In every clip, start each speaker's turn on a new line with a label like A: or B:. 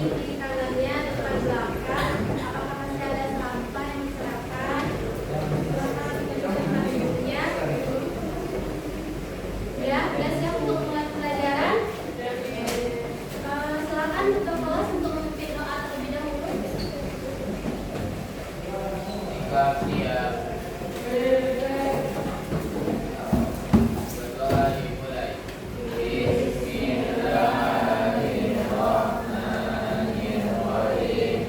A: kiri kanannya, depan belakang. Apakah masih ada sampah yang diserahkan? Silakan menunjukkan ibunya. Ya, sudah siap untuk mulai pelajaran? Silakan ketua kelas untuk memimpin doa terlebih dahulu.
B: Siap. Berdoa dimulai. Bismillahirrahmanirrahim.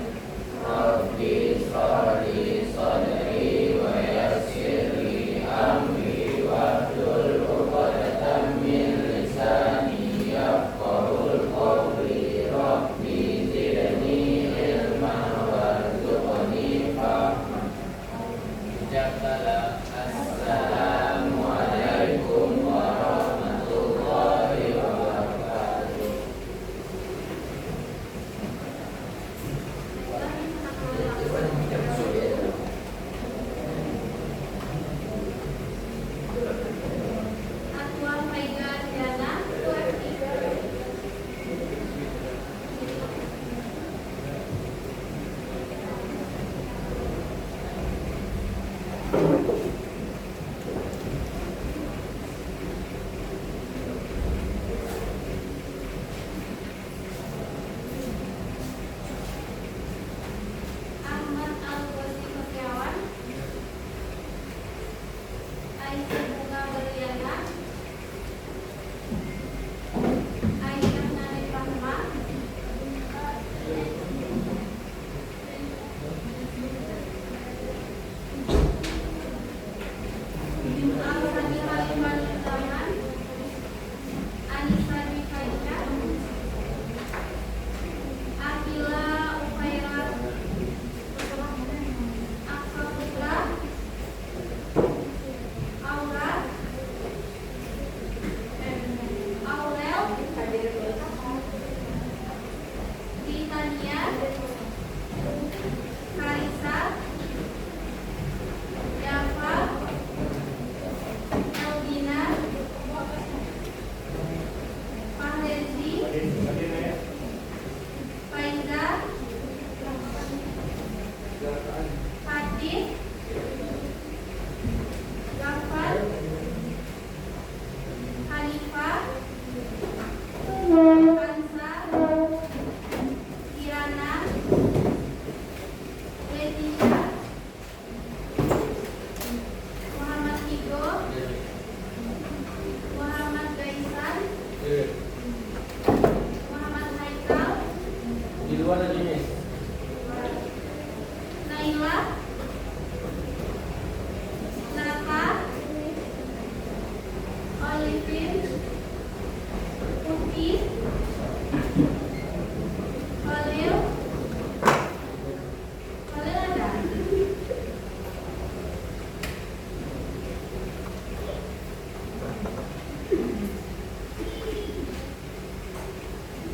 B: Rabbi sholli sadri wa yassir li amri wahlul 'uqdatam min lisani yafqahul qawli. Rabbi zidni ilman warzuqni fahman. Assalamualaikum warahmatullahi wabarakatuh.
A: Atuan Faida Diana, UFI. Ahmad Al-Ghazali Setiawan, Aisyah Bunga Berliana, Aisyah Narif Rahma, Al-Hadi Khalifah Zaman, Anissa Dwi Faisha, Akila Ukhairat, Aksa Putra, Aura, Aurel, Titania, Karisa, Dava, Eldina, Fahrezi, Faiza, Hadid, Gafar, Hanifah, Kansa, Kirana, Leticia, Muhammad Igo, Muhammad Gaisan, Muhammad Haikal,
B: Di luar aja nih.
A: Naila, Nata, Olivin, Upi, Khalil, Khalil ada?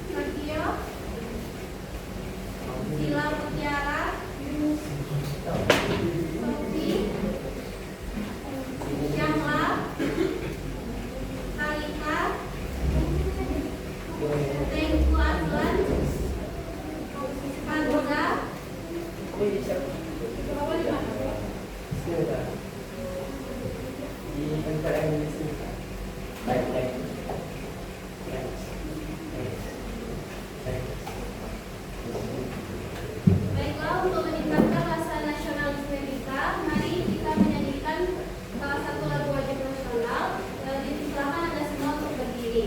A: Sergio, Sila Mutiara, Sofi, Syahla, Kalita, Tengku Aslan, Fadla, Baiklah, untuk meningkatkan rasa nasionalisme kita, mari kita menyanyikan salah satu lagu wajib nasional. Jadi silakan Anda semua untuk berdiri.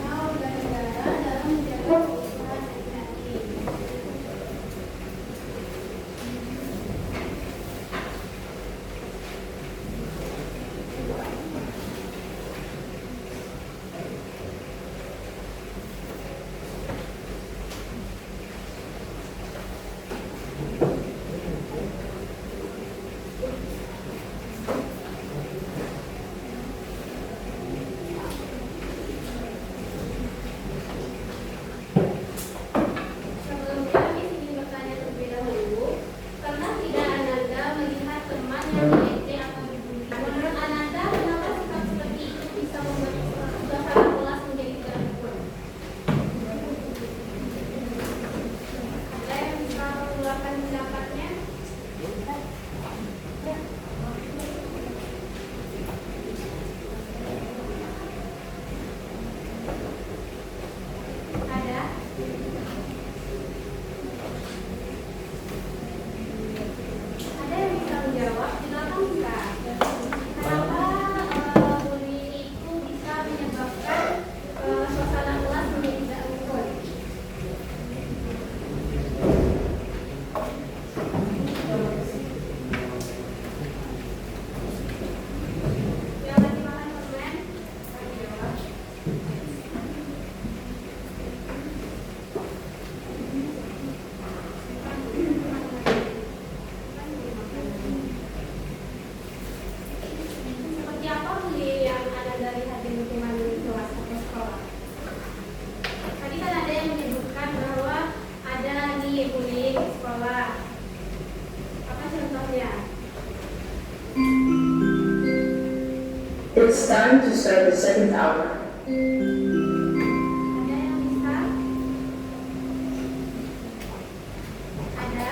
A: warga negara dalam menjaga keutuhan NKRI. Sebelumnya, Miss ingin bertanya terlebih dahulu, pernah tidak Ananda melihat teman yang diejek atau dibully? Menurut Ananda, kenapa sikap seperti itu bisa membuat suasana kelas menjadi tidak rukun? Ada yang bisa mengeluarkan pendapatnya? Ada? Ada yang bisa menjawab? Silakan bisa. Kenapa bullying itu bisa menyebabkan suasana kelas menjadi tidak rukun? Yang lagi makan permen? Jawab. Seperti apa bully yang Anda lihat di lingkungan kelas atau sekolah? Tadi kan ada yang menyebutkan bahwa ada nih bullying di sekolah. Apa contohnya?
C: It's time to start the second hour.
A: Ada yang bisa? Ada?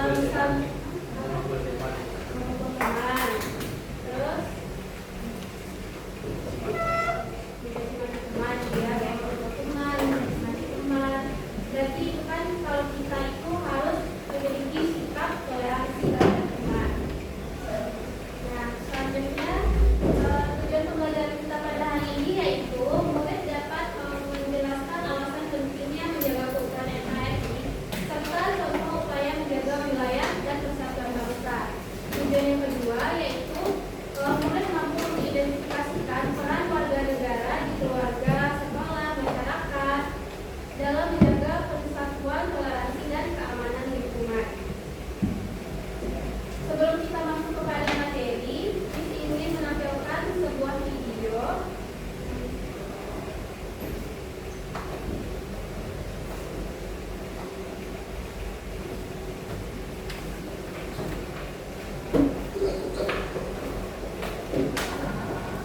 A: Misal memukul teman, terus menjadi teman, dia kayak memukul teman, mati teman. Berarti itu kan kalau kita itu harus memiliki sikap toleransi terhadap teman. Nah, selanjutnya tujuan pembelajaran kita pada hari ini yaitu murid dapat menjelaskan alasan pentingnya menjaga keutuhan NKRI serta contoh upaya menjaga wilayah dan persatuan bangsa. Tujuan yang kedua yaitu murid mampu mengidentifikasikan peran warga negara di keluarga, sekolah, masyarakat dalam menjaga persatuan, toleransi, dan keamanan lingkungan. Sebelum kita masuk kepada materi, Miss ingin menampilkan sebuah video.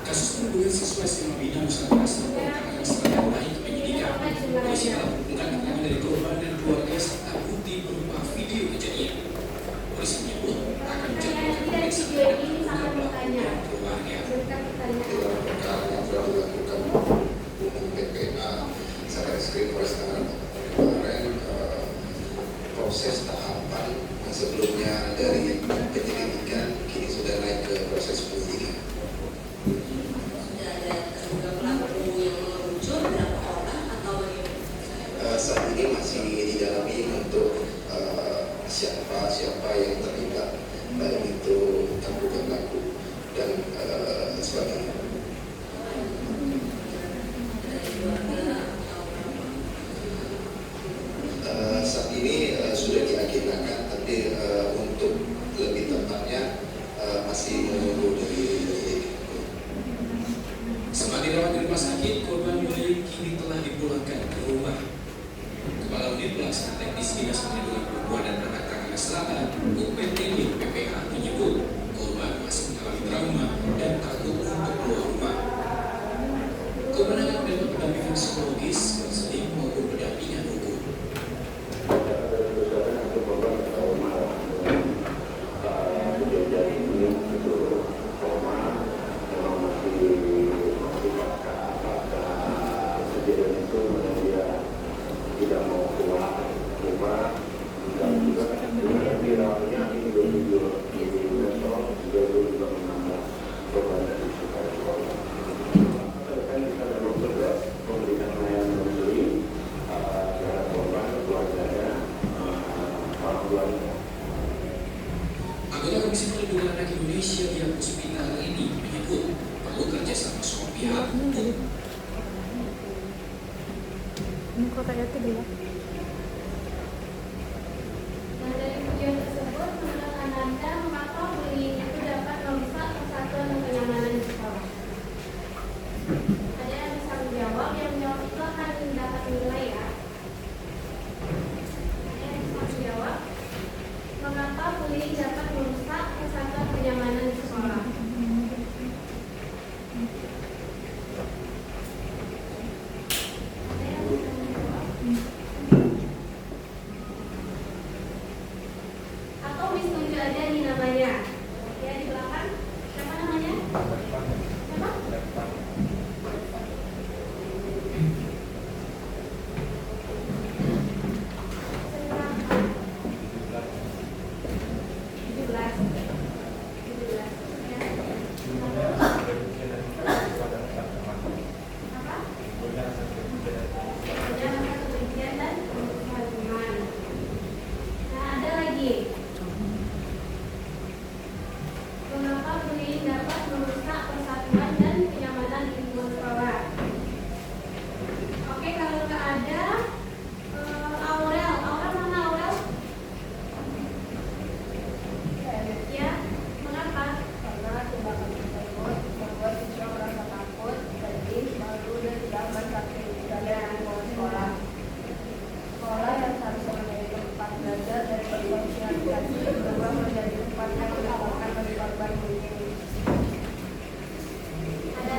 D: Kasus perburuan siswa SMA Bina Nusantara Selatan setelah naik ke penyidikan. Polisi telah mengumpulkan keterangan dari korban dan keluarga serta bukti berupa video kejadian. Polisi menyebut akan menjadwalkan pemeriksaan terhadap terduga pelaku dan keluarga.
A: Berikan pertanyaan.
E: dalam perkara yang telah dilakukan umum PPA Satreskrim Polres Tangerang kemarin proses tahapan yang sebelumnya dari penyelidikan kini sudah naik ke proses penyidikan.
F: Sudah ada terduga pelaku yang muncul berapa orang atau bagaimana?
E: Saat ini masih didalami untuk siapa yang terlibat, baik itu terduga pelaku dan sebagainya.
F: Dari keluarga atau
E: Saat ini sudah diagendakan, tapi untuk lebih tepatnya masih menunggu dari penyidik.
D: Sempat dirawat di rumah sakit, korban bullying kini telah dipulangkan ke rumah. Kepala Unit Pelaksana Teknis Dinas Perlindungan Perempuan dan Anak Tangerang Selatan (UPTD PPA) menyebut korban masih mengalami trauma dan takut untuk keluar rumah. Korban akan mendapat pendampingan psikologis, konseling maupun pendampingan hukum.
G: tidak mau keluar rumah dan juga dengan viralnya ini 22
D: Asosiasi Perlindungan Anak Indonesia di Puspita hal ini menyebut perlu kerjasama semua pihak untuk
A: Nah, dari tujuan tersebut, menurut Ananda, mengapa bullying itu dapat merusak persatuan dan kenyamanan di sekolah? Ada yang bisa menjawab, yang menjawab itu akan dapat menilai ya. Ada yang bisa menjawab, mengapa bullying dapat merusak persatuan kenyamanan di sekolah? Ada yang bisa menjawab? Atau disetuju aja nih namanya? Ya, di belakang. Siapa namanya? Siapa? Mengapa bullying dapat merusak persatuan dan kenyamanan di lingkungan sekolah? Oke, kalau nggak ada Aurel mana Aurel? Ya, mengapa?
G: Karena tindakan tersebut membuat siswa merasa takut, sedih, malu, dan tidak aman saat berada di lingkungan sekolah. Sekolah yang seharusnya menjadi tempat belajar dari bersosialisasi berubah menjadi tempat yang menakutkan bagi korban bullying.
A: Ada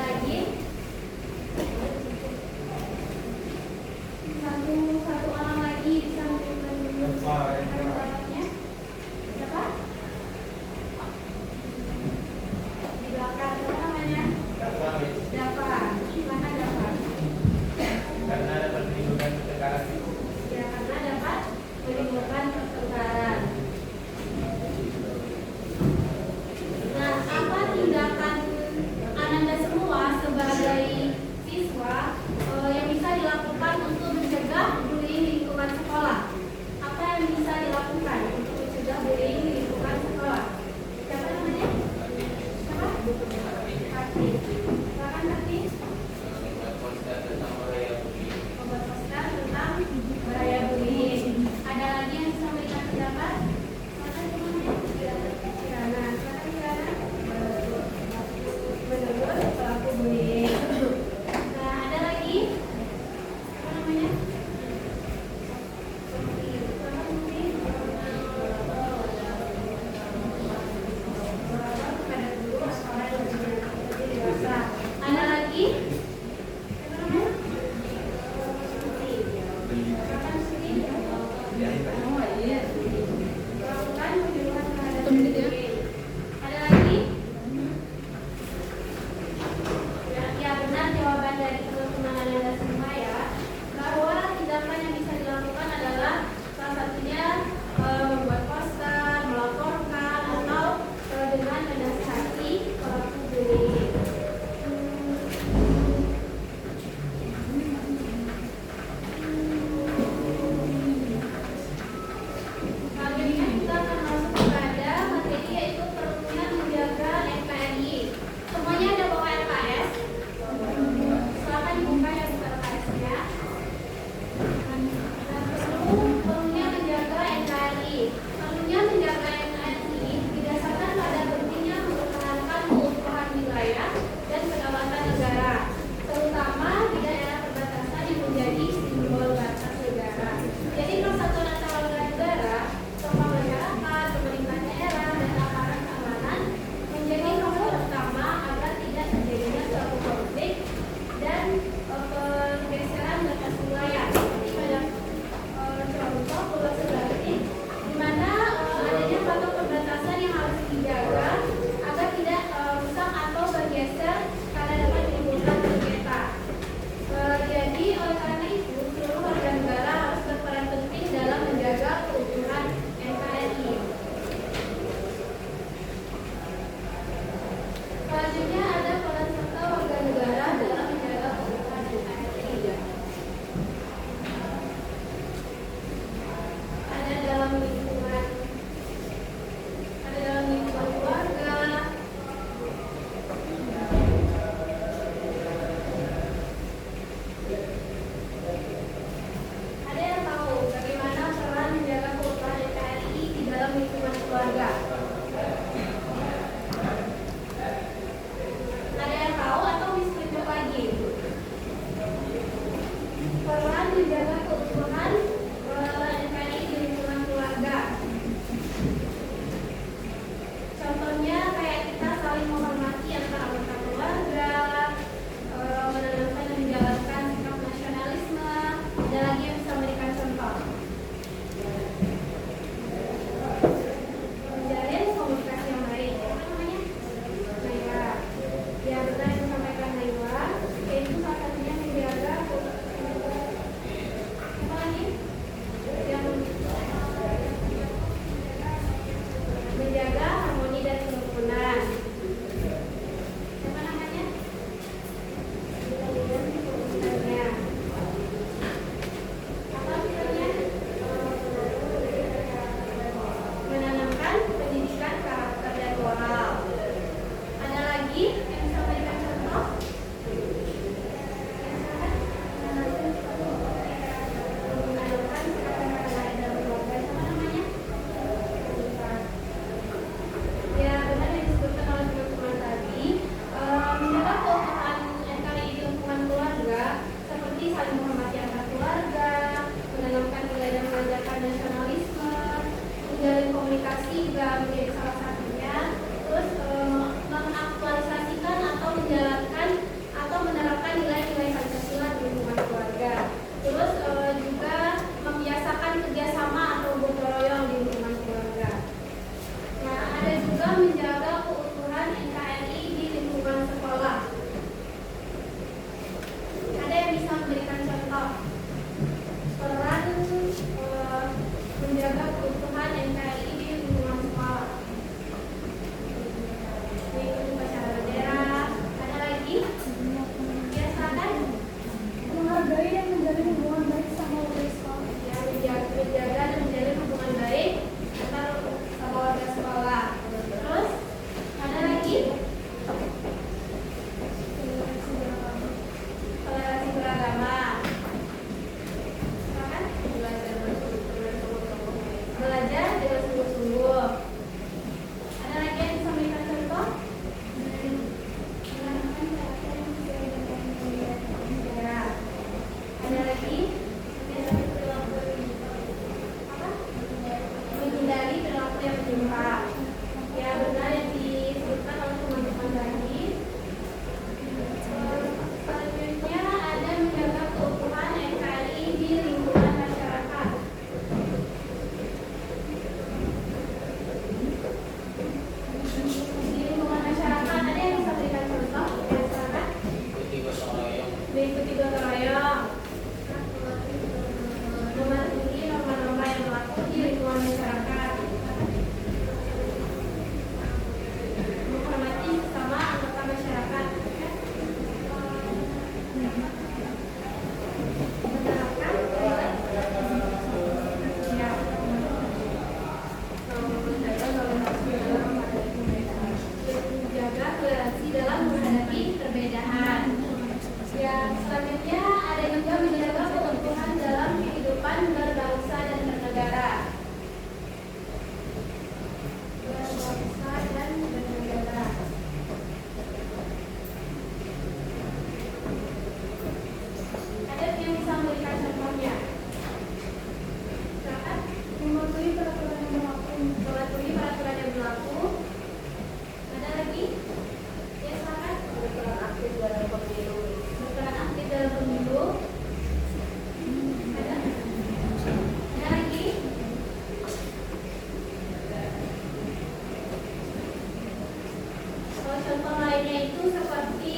A: Contoh lainnya itu seperti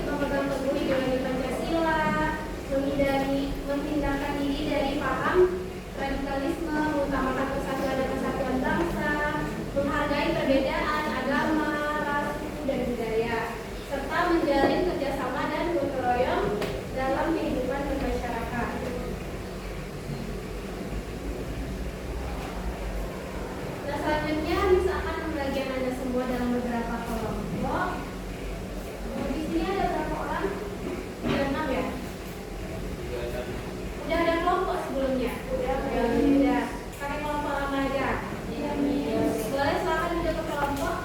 A: memegang teguh ideologi Pancasila, menghindarkan diri dari paham radikalisme, mengutamakan persatuan dan kesatuan bangsa, menghargai perbedaan agama, ras, suku, dan budaya, serta menjalin kerjasama dan gotong royong dalam kehidupan bermasyarakat. Nah, selanjutnya misalkan pembagian Anda semua dalam beberapa kelompok. Di sini ada berapa orang? Ada 6 ya? Udah ada kelompok sebelumnya? Udah. Pakai kelompok lama aja? Iya. Boleh silakan juga ke kelompok.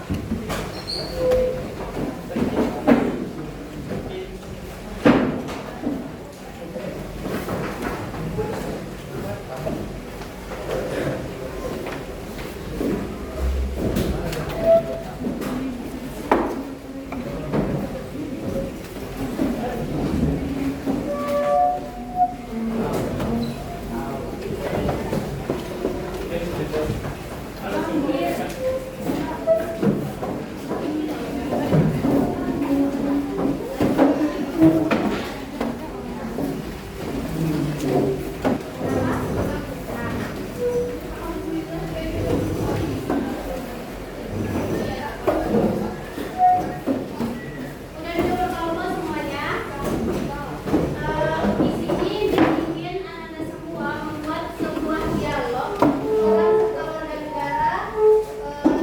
A: Udah dulu kelompok semuanya. Di sini bikin Anda semua membuat sebuah dialog tentang warga negara,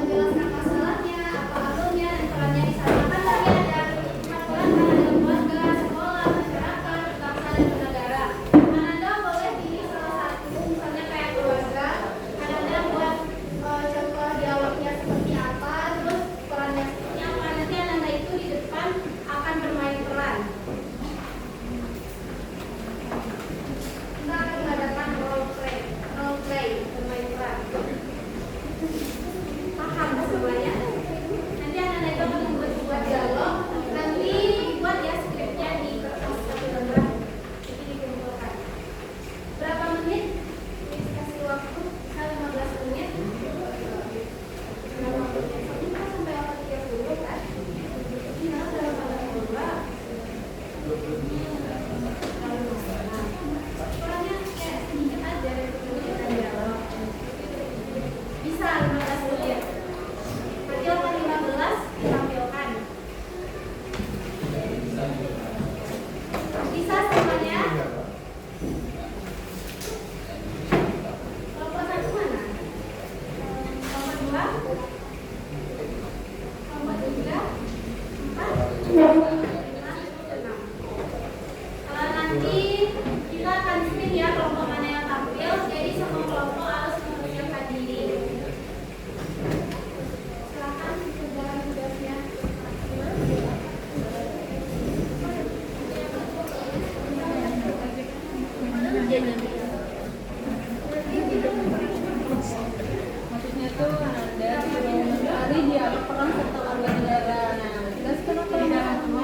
A: jelaskan masalahnya, apa alurnya, dan perannya di sana. Kan tadi ada aturan dalam keluarga, sekolah, masyarakat, bangsa, dan bernegara. Anda boleh pilih salah satu, misalnya kayak keluarga. Anda buat contoh dialognya seperti apa, terus perannya seperti apa. Nanti Anda itu di depan akan bermain peran. Kita akan mengadakan role play bermain peran. Paham semuanya? Nanti Anda itu akan membuat sebuah dialog. Nanti dibuat ya skripnya di kertas satu lembar. Jadi dikumpulkan. Berapa menit? Kasih waktu bisa 15 menit. Berapa menit? Ini kan sampai 30 kan? Ini harus dalam pada lomba. Kurangnya kayak sedikit aja untuk kita dialog. Bisa 15 menit. Nanti 15 ditampilkan. Bisa semuanya? Kelompok satu mana? Kelompok 2? Kelompok 3? 4? 5? 6. Nanti kita akan spin ya kelompok mana yang tampil. Jadi semua kelompok harus mempersiapkan diri. Silakan kerjakan tugasnya.
G: Maksudnya tuh Anda mencari dialog peran serta warga negara. Nah, kita sekarang semua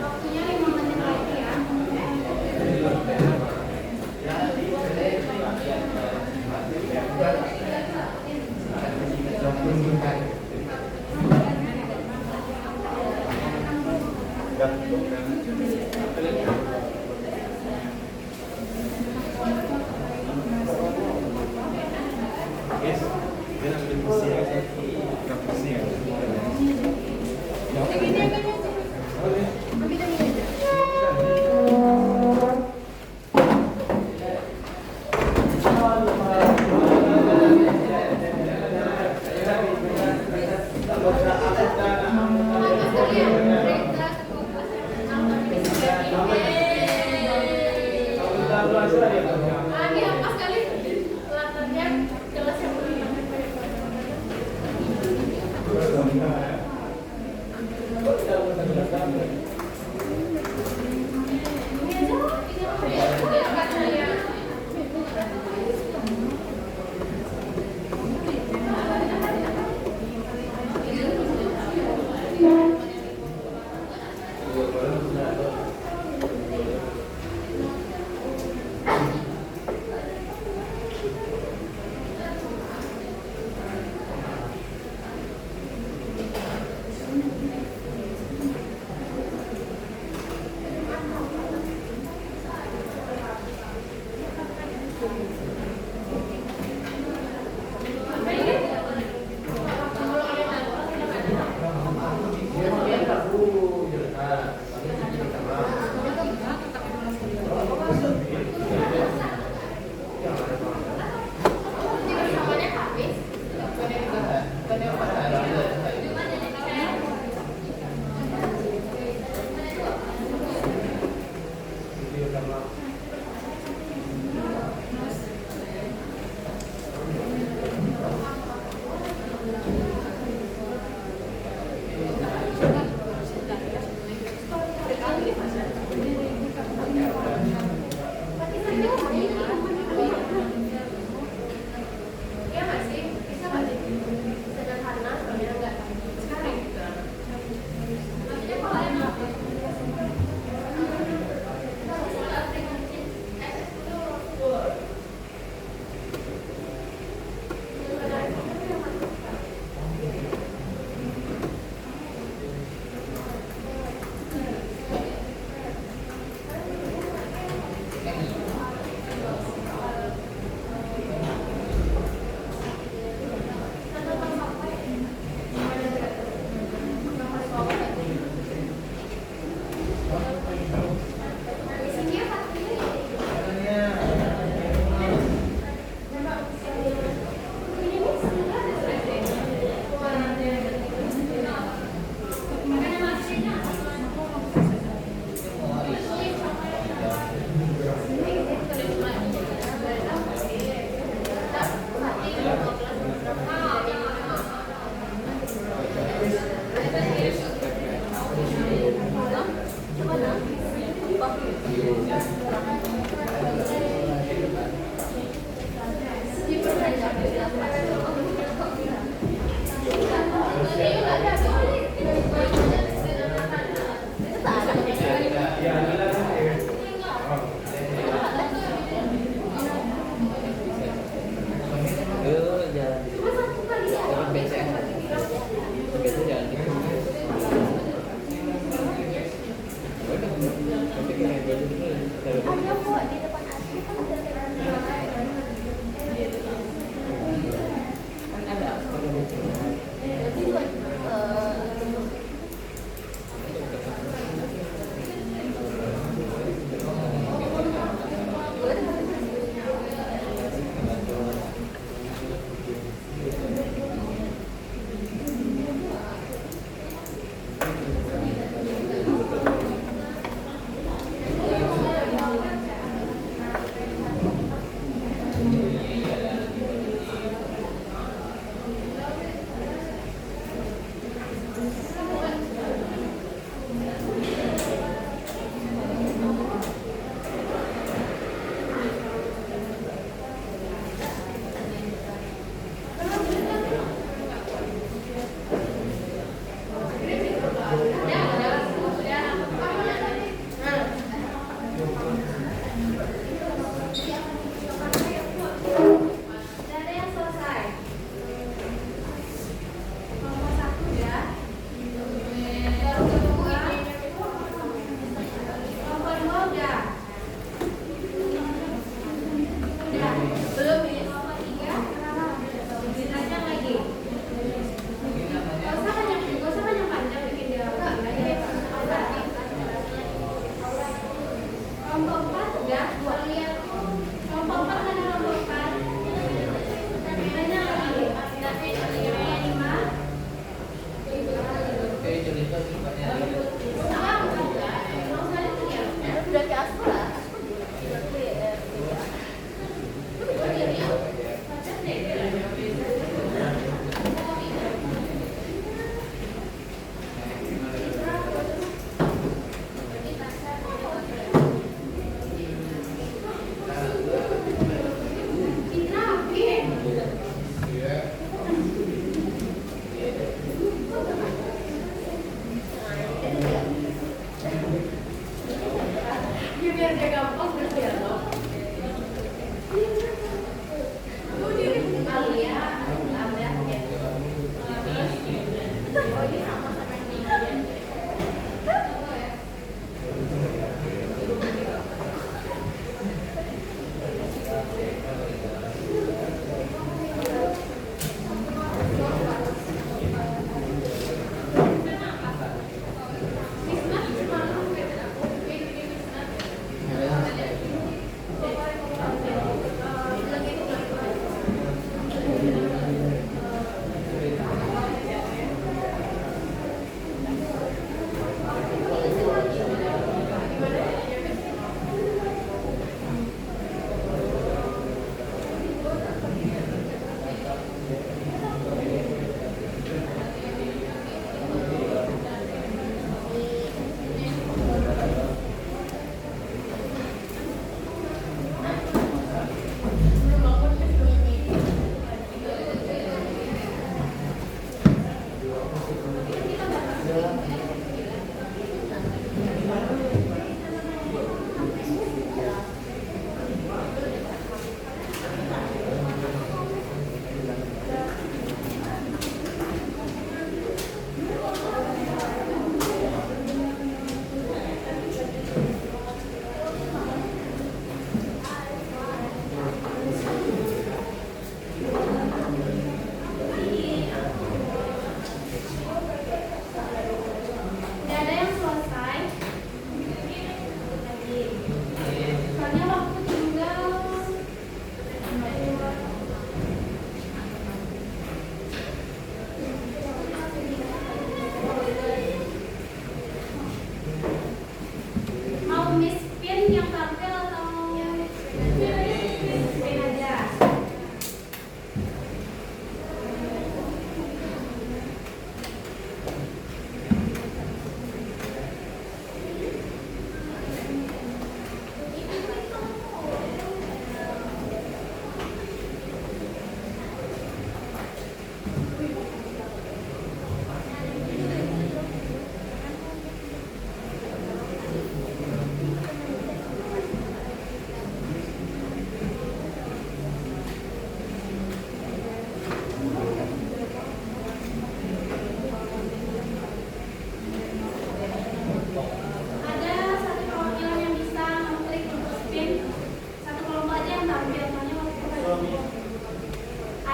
A: Waktunya 5 menit lagi ya. Ini apa sekali latarnya jelas yang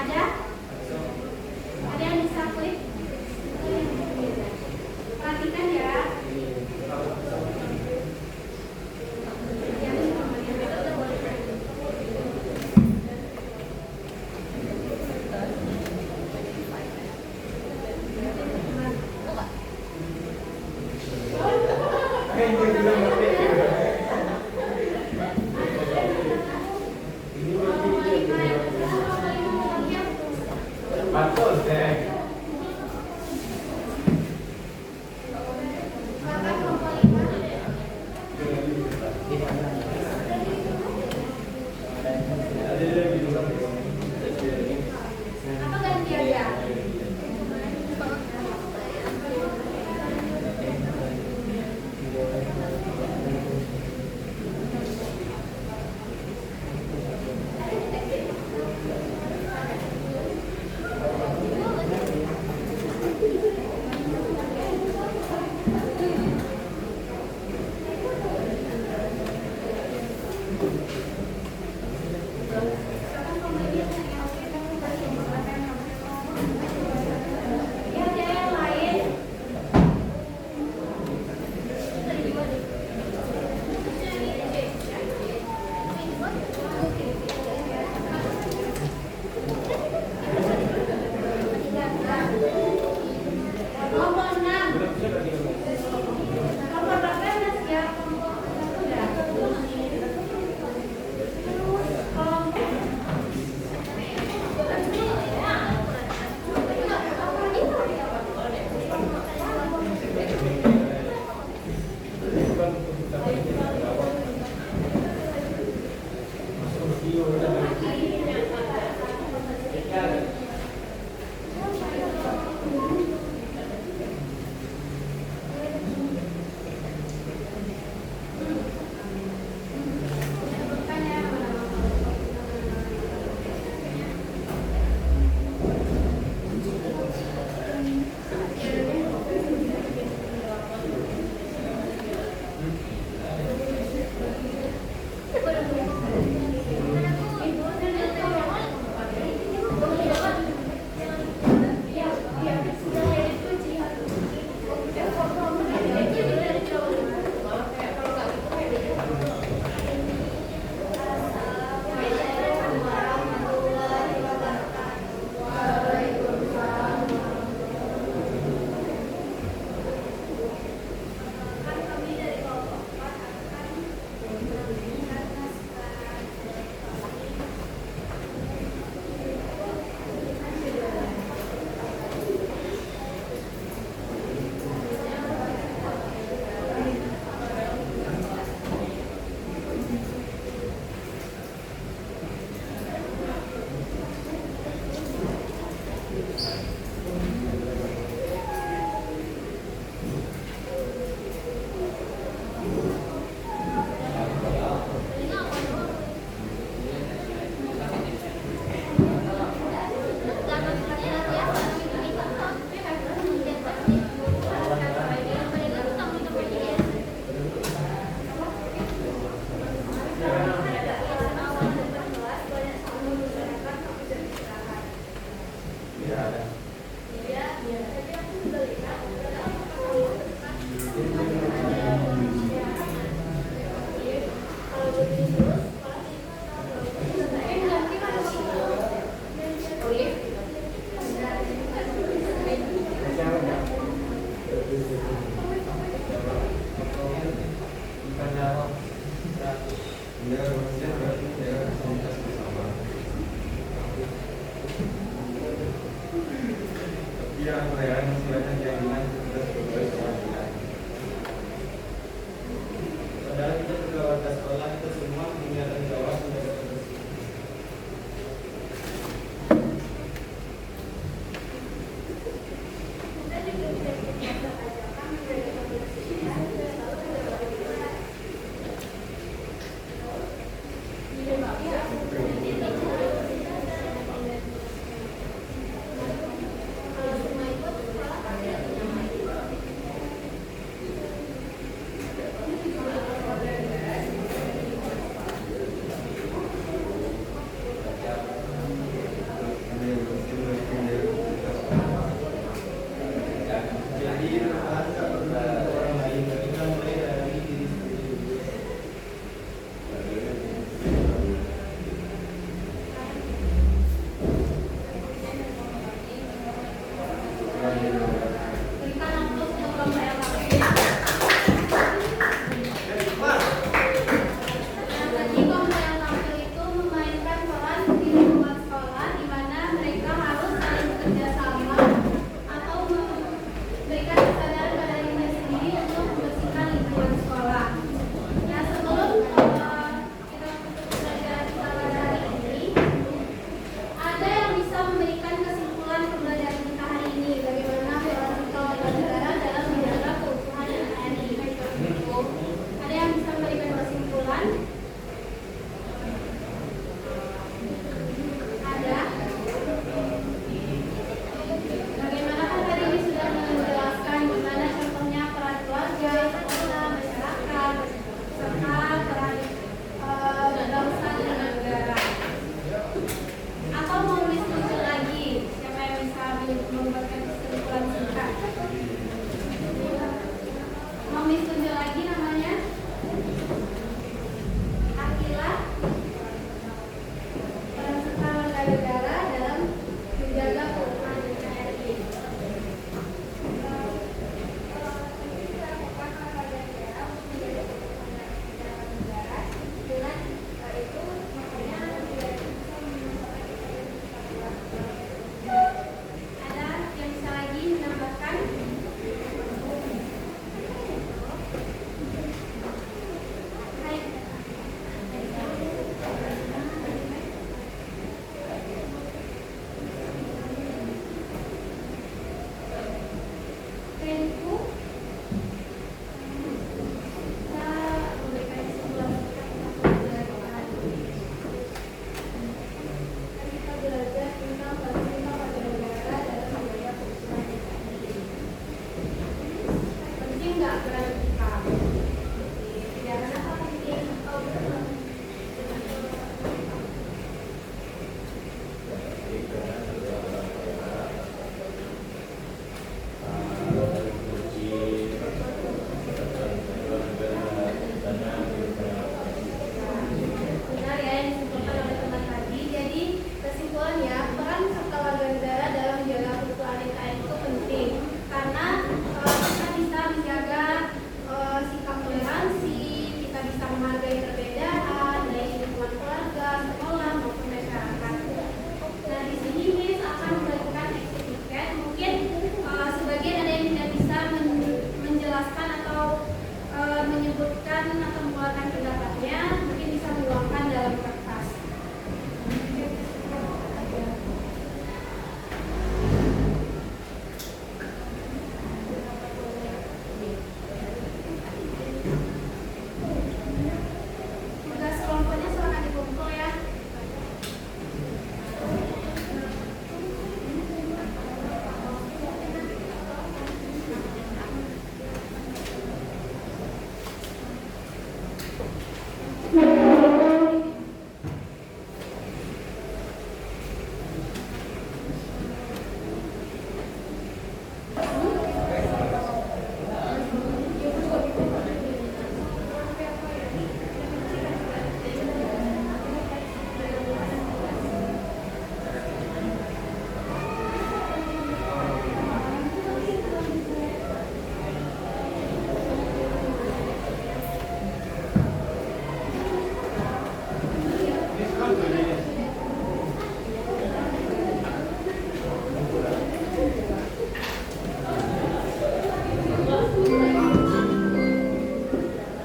A: Ada? Ada yang bisa klik? Perhatikan ya.
B: Bagus deh.
A: Apa ganti aja? Ya, ada yang lain. Nomor 6. Nomor berapa yang siap? Sudah.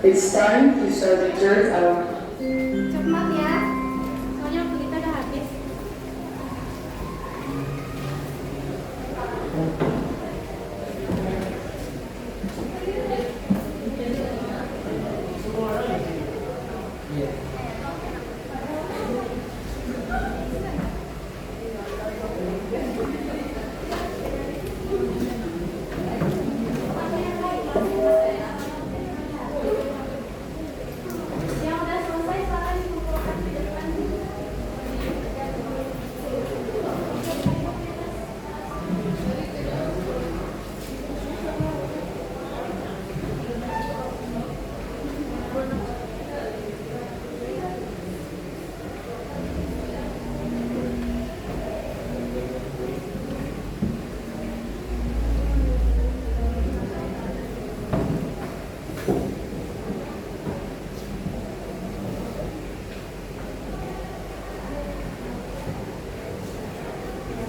C: It's time to start the third hour.
A: Cepat ya, soalnya waktu kita udah habis. Yang udah selesai silakan dikumpulkan di depan.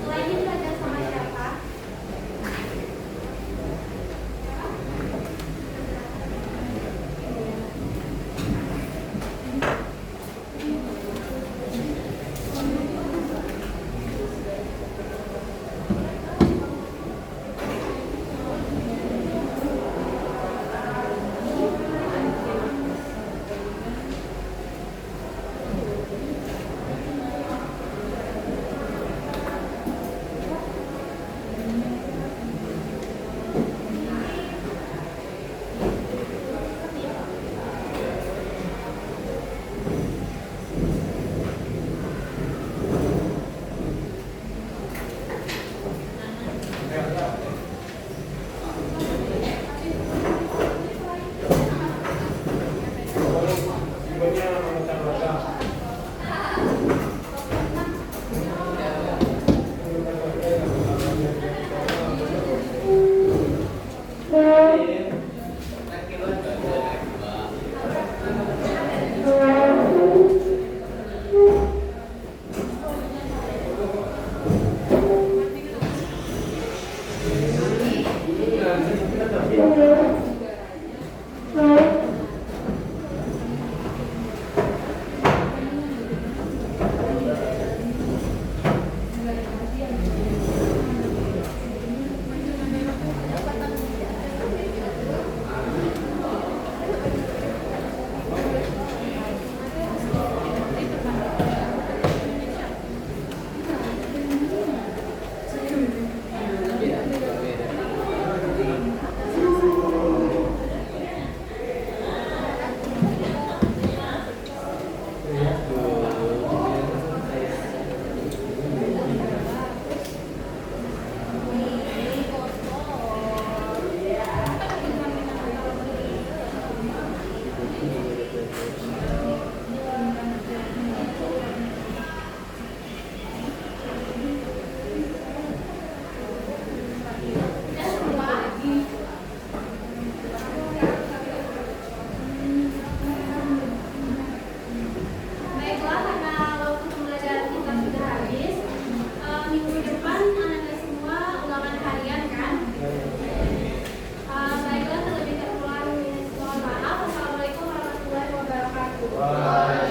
A: Setelah ini belajar sama siapa? Baiklah, karena waktu pembelajaran kita sudah habis, minggu depan anak-anak semua ulangan harian kan? Baiklah, terlebih dahulu mohon maaf. Wassalamualaikum warahmatullahi wabarakatuh.